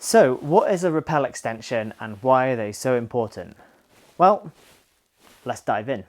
So, what is a rappel extension and why are they so important? Well, let's dive in.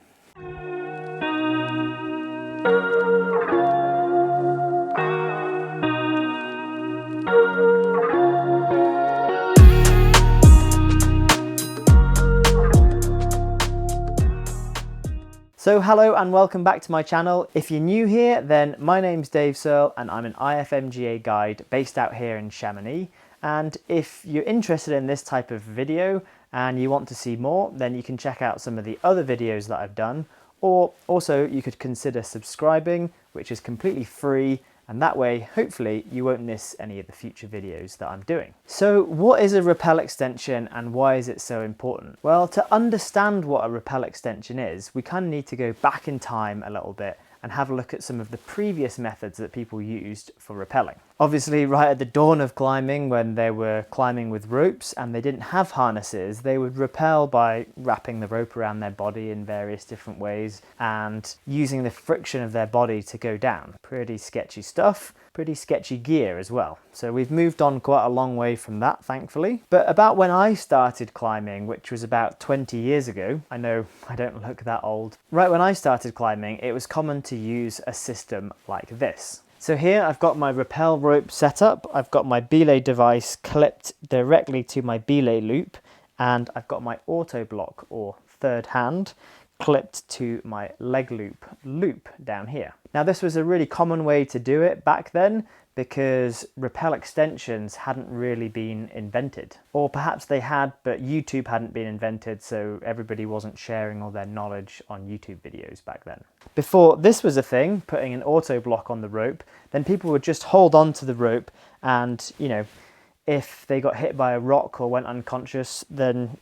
So hello and welcome back to my channel. If you're new here, then my name's Searle and I'm an IFMGA guide based out here in Chamonix. And if you're interested in this type of video and you want to see more, then you can check out some of the other videos that I've done, or also you could consider subscribing, which is completely free, and that way hopefully you won't miss any of the future videos that I'm doing. So what is a rappel extension and why is it so important? Well, to understand what a rappel extension is, we kind of need to go back in time a little bit and have a look at some of the previous methods that people used for rappelling. Obviously, right at the dawn of climbing, when they were climbing with ropes and they didn't have harnesses, they would rappel by wrapping the rope around their body in various different ways and using the friction of their body to go down. Pretty sketchy stuff. Pretty sketchy gear as well. So we've moved on quite a long way from that, thankfully. But about when I started climbing, which was about 20 years ago, I know I don't look that old. Right when I started climbing, it was common to use a system like this. So here I've got my rappel rope set up, I've got my belay device clipped directly to my belay loop, and I've got my auto block or third hand clipped to my leg loop down here. Now this was a really common way to do it back then because rappel extensions hadn't really been invented. Or perhaps they had, but YouTube hadn't been invented, so everybody wasn't sharing all their knowledge on YouTube videos back then. Before this was a thing, putting an auto block on the rope, then people would just hold on to the rope and, if they got hit by a rock or went unconscious, then,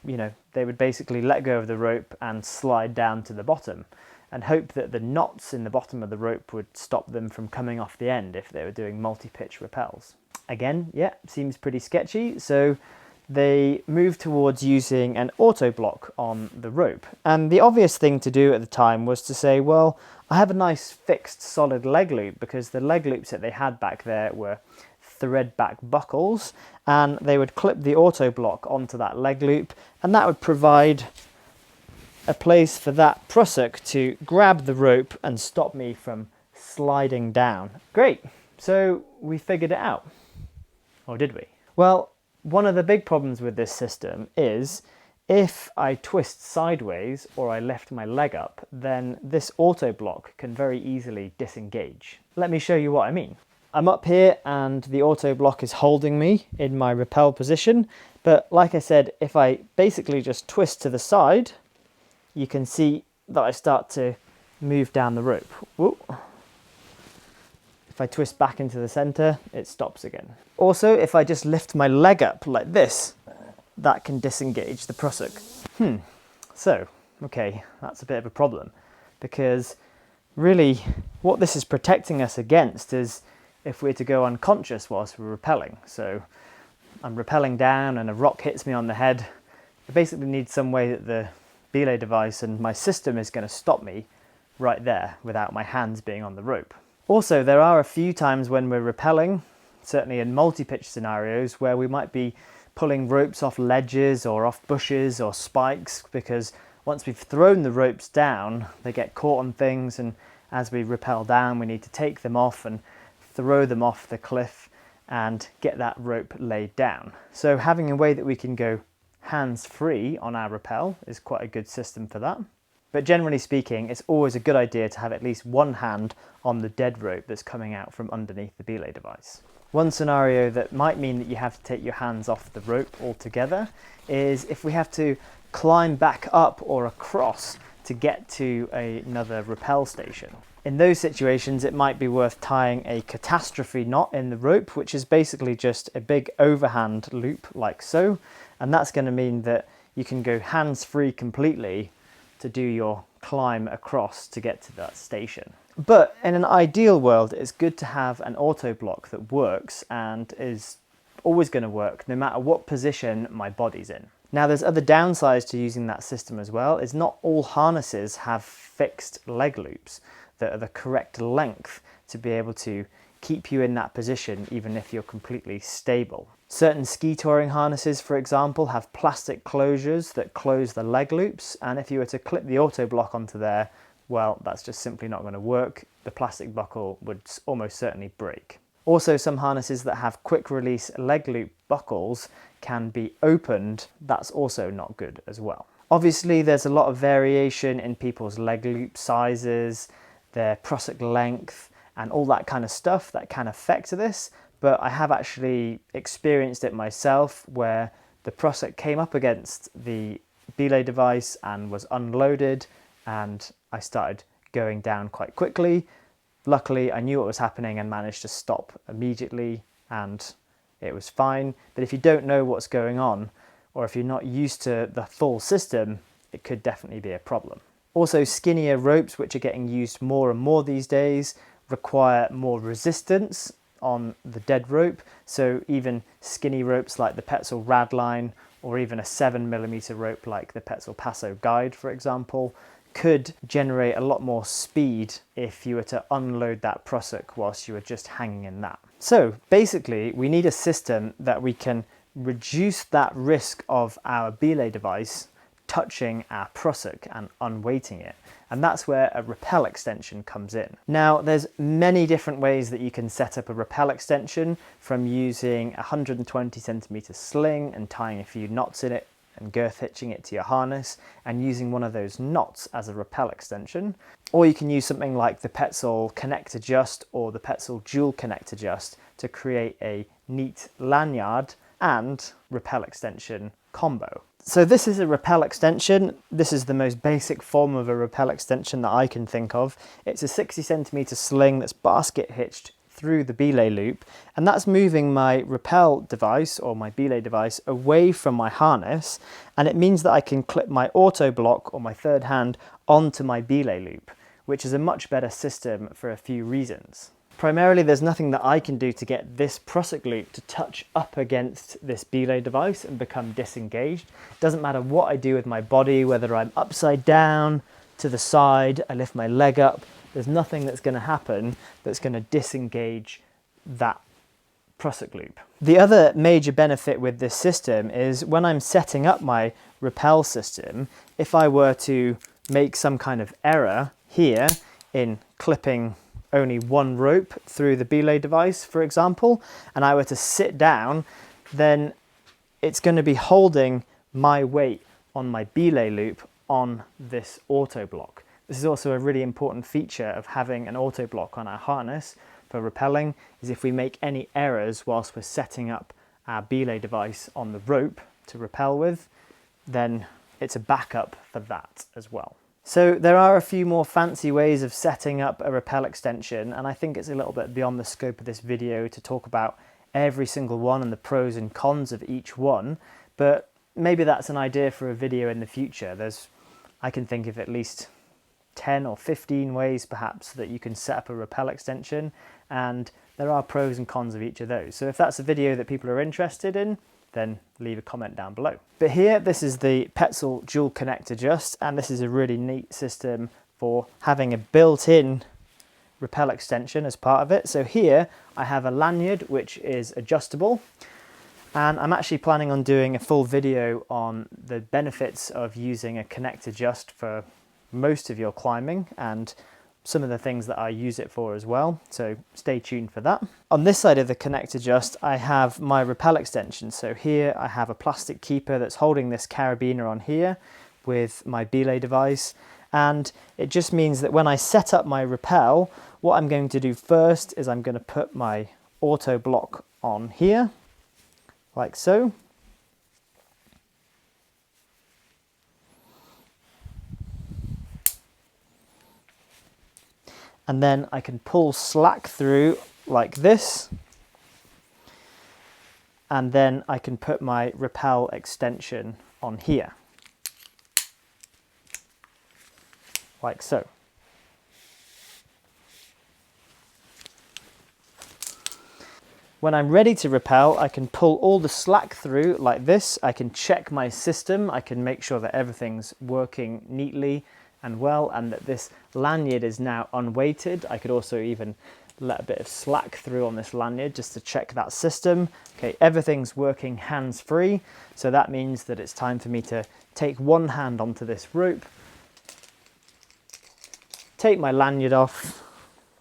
they would basically let go of the rope and slide down to the bottom and hope that the knots in the bottom of the rope would stop them from coming off the end if they were doing multi-pitch rappels. Again, yeah, seems pretty sketchy, so they moved towards using an auto block on the rope. And the obvious thing to do at the time was to say, well, I have a nice fixed solid leg loop, because the leg loops that they had back there were thread back buckles, and they would clip the auto block onto that leg loop, and that would provide a place for that prusik to grab the rope and stop me from sliding down. Great, so we figured it out. Or did we? Well, one of the big problems with this system is if I twist sideways or I lift my leg up, then this auto block can very easily disengage. Let me show you what I mean. I'm up here and the auto block is holding me in my rappel position, but like I said, if I basically just twist to the side, you can see that I start to move down the rope. Whoop. If I twist back into the center, it stops again. Also, if I just lift my leg up like this, that can disengage the prusik. So, okay, that's a bit of a problem, because really what this is protecting us against is if we're to go unconscious whilst we're rappelling. So I'm rappelling down and a rock hits me on the head. I basically need some way that the belay device and my system is going to stop me right there without my hands being on the rope. Also, there are a few times when we're rappelling, certainly in multi-pitch scenarios, where we might be pulling ropes off ledges or off bushes or spikes, because once we've thrown the ropes down, they get caught on things, and as we rappel down, we need to take them off and throw them off the cliff and get that rope laid down. So having a way that we can go hands-free on our rappel is quite a good system for that. But generally speaking, it's always a good idea to have at least one hand on the dead rope that's coming out from underneath the belay device. One scenario that might mean that you have to take your hands off the rope altogether is if we have to climb back up or across to get to another rappel station. In those situations, it might be worth tying a catastrophe knot in the rope, which is basically just a big overhand loop like so, and that's going to mean that you can go hands-free completely to do your climb across to get to that station. But in an ideal world, it's good to have an auto block that works and is always going to work no matter what position my body's in. Now there's other downsides to using that system as well, is not all harnesses have fixed leg loops that are the correct length to be able to keep you in that position even if you're completely stable. Certain ski touring harnesses, for example, have plastic closures that close the leg loops, and if you were to clip the auto block onto there, well, that's just simply not going to work. The plastic buckle would almost certainly break. Also, some harnesses that have quick release leg loop buckles can be opened. That's also not good as well. Obviously, there's a lot of variation in people's leg loop sizes, their prusik length, and all that kind of stuff that can affect this. But I have actually experienced it myself where the prusik came up against the belay device and was unloaded, and I started going down quite quickly. Luckily, I knew what was happening and managed to stop immediately, and it was fine. But if you don't know what's going on, or if you're not used to the full system, it could definitely be a problem. Also, skinnier ropes, which are getting used more and more these days, require more resistance on the dead rope. So even skinny ropes like the Petzl Radline, or even a 7mm rope like the Petzl Passo Guide, for example, could generate a lot more speed if you were to unload that prusik whilst you were just hanging in that. So basically, we need a system that we can reduce that risk of our belay device touching our prusik and unweighting it. And that's where a rappel extension comes in. Now, there's many different ways that you can set up a rappel extension, from using a 120cm sling and tying a few knots in it and girth hitching it to your harness and using one of those knots as a rappel extension. Or you can use something like the Petzl Connect Adjust or the Petzl Dual Connect Adjust to create a neat lanyard and rappel extension combo. So this is a rappel extension. This is the most basic form of a rappel extension that I can think of. It's a 60cm sling that's basket hitched through the belay loop, and that's moving my rappel device or my belay device away from my harness, and it means that I can clip my auto block or my third hand onto my belay loop, which is a much better system for a few reasons. Primarily, there's nothing that I can do to get this prusik loop to touch up against this belay device and become disengaged. It doesn't matter what I do with my body, whether I'm upside down, to the side, I lift my leg up, there's nothing that's going to happen that's going to disengage that prusik loop. The other major benefit with this system is when I'm setting up my rappel system, if I were to make some kind of error here in clipping only one rope through the belay device, for example, and I were to sit down, then it's going to be holding my weight on my belay loop on this auto block. This is also a really important feature of having an auto block on our harness for rappelling, is if we make any errors whilst we're setting up our belay device on the rope to rappel with, then it's a backup for that as well. So there are a few more fancy ways of setting up a rappel extension, and I think it's a little bit beyond the scope of this video to talk about every single one and the pros and cons of each one, but maybe that's an idea for a video in the future. I can think of at least 10 or 15 ways perhaps that you can set up a rappel extension, and there are pros and cons of each of those. So if that's a video that people are interested in, then leave a comment down below. But here, this is the Petzl Dual Connect Adjust, and this is a really neat system for having a built-in rappel extension as part of it. So here I have a lanyard which is adjustable, and I'm actually planning on doing a full video on the benefits of using a Connect Adjust for most of your climbing and some of the things that I use it for as well, so stay tuned for that. On this side of the Connect Adjust, I have my rappel extension. So here I have a plastic keeper that's holding this carabiner on here with my belay device, and it just means that when I set up my rappel, what I'm going to do first is I'm going to put my auto block on here, like so. And then I can pull slack through like this, and then I can put my rappel extension on here, like so. When I'm ready to rappel, I can pull all the slack through like this. I can check my system, I can make sure that everything's working neatly and well, and that this lanyard is now unweighted. I could also even let a bit of slack through on this lanyard just to check that system. Okay, everything's working hands-free, so that means that it's time for me to take one hand onto this rope, take my lanyard off,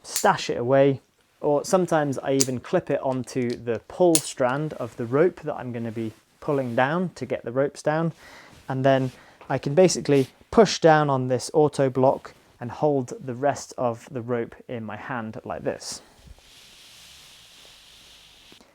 stash it away, or sometimes I even clip it onto the pull strand of the rope that I'm going to be pulling down to get the ropes down, and then I can basically push down on this auto block and hold the rest of the rope in my hand like this.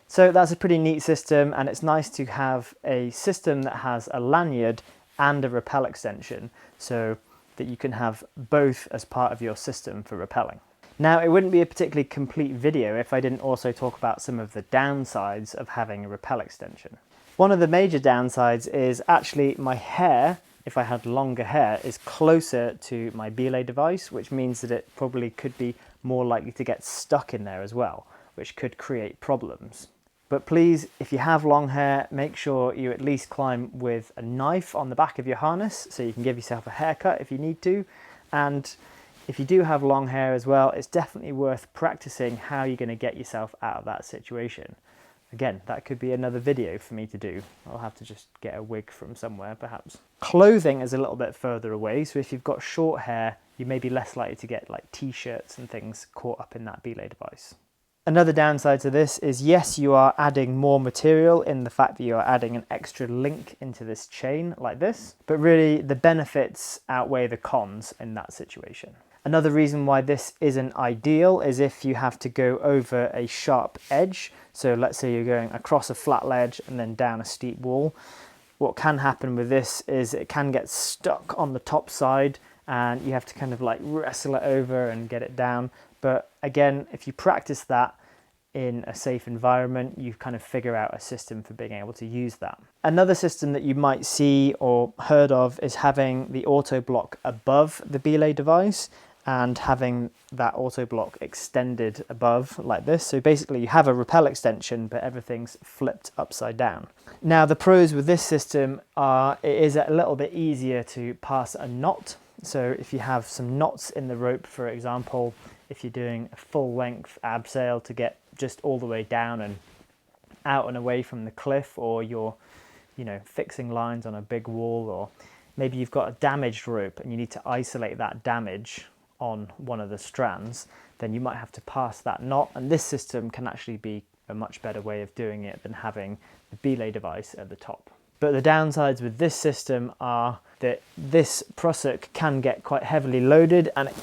So that's a pretty neat system, and it's nice to have a system that has a lanyard and a rappel extension so that you can have both as part of your system for rappelling. Now, it wouldn't be a particularly complete video if I didn't also talk about some of the downsides of having a rappel extension. One of the major downsides is actually my hair, if I had longer hair, is closer to my belay device, which means that it probably could be more likely to get stuck in there as well, which could create problems. But please, if you have long hair, make sure you at least climb with a knife on the back of your harness so you can give yourself a haircut if you need to. And if you do have long hair as well, it's definitely worth practicing how you're going to get yourself out of that situation. Again, that could be another video for me to do. I'll have to just get a wig from somewhere, perhaps. Clothing is a little bit further away, so if you've got short hair, you may be less likely to get like t-shirts and things caught up in that belay device. Another downside to this is, yes, you are adding more material in the fact that you are adding an extra link into this chain like this, but really the benefits outweigh the cons in that situation. Another reason why this isn't ideal is if you have to go over a sharp edge. So let's say you're going across a flat ledge and then down a steep wall. What can happen with this is it can get stuck on the top side and you have to kind of like wrestle it over and get it down. But again, if you practice that in a safe environment, you kind of figure out a system for being able to use that. Another system that you might see or heard of is having the auto block above the belay device and having that auto block extended above like this. So basically you have a rappel extension, but everything's flipped upside down. Now the pros with this system are it is a little bit easier to pass a knot. So if you have some knots in the rope, for example, if you're doing a full length abseil to get just all the way down and out and away from the cliff, or you're, fixing lines on a big wall, or maybe you've got a damaged rope and you need to isolate that damage on one of the strands, then you might have to pass that knot, and this system can actually be a much better way of doing it than having the belay device at the top. But the downsides with this system are that this prusik can get quite heavily loaded, and it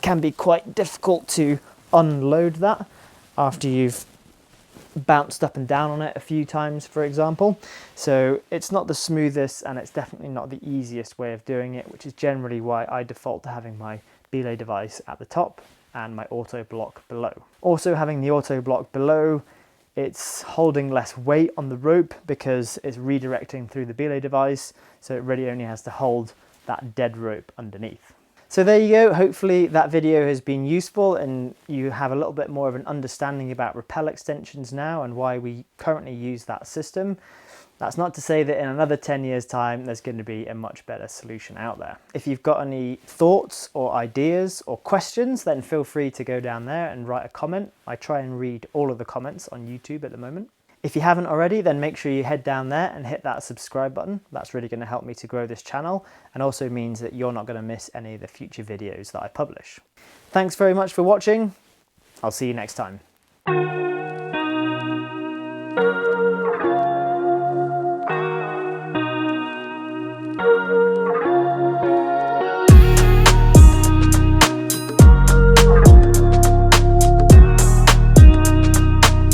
can be quite difficult to unload that after you've bounced up and down on it a few times, for example. So it's not the smoothest, and it's definitely not the easiest way of doing it, which is generally why I default to having my belay device at the top and my auto block below. Also, having the auto block below, it's holding less weight on the rope because it's redirecting through the belay device, so it really only has to hold that dead rope underneath. So there you go. Hopefully that video has been useful and you have a little bit more of an understanding about rappel extensions now and why we currently use that system. That's not to say that in another 10 years time there's going to be a much better solution out there. If you've got any thoughts or ideas or questions, then feel free to go down there and write a comment. I try and read all of the comments on YouTube at the moment. If you haven't already, then make sure you head down there and hit that subscribe button. That's really going to help me to grow this channel, and also means that you're not going to miss any of the future videos that I publish. Thanks very much for watching. I'll see you next time.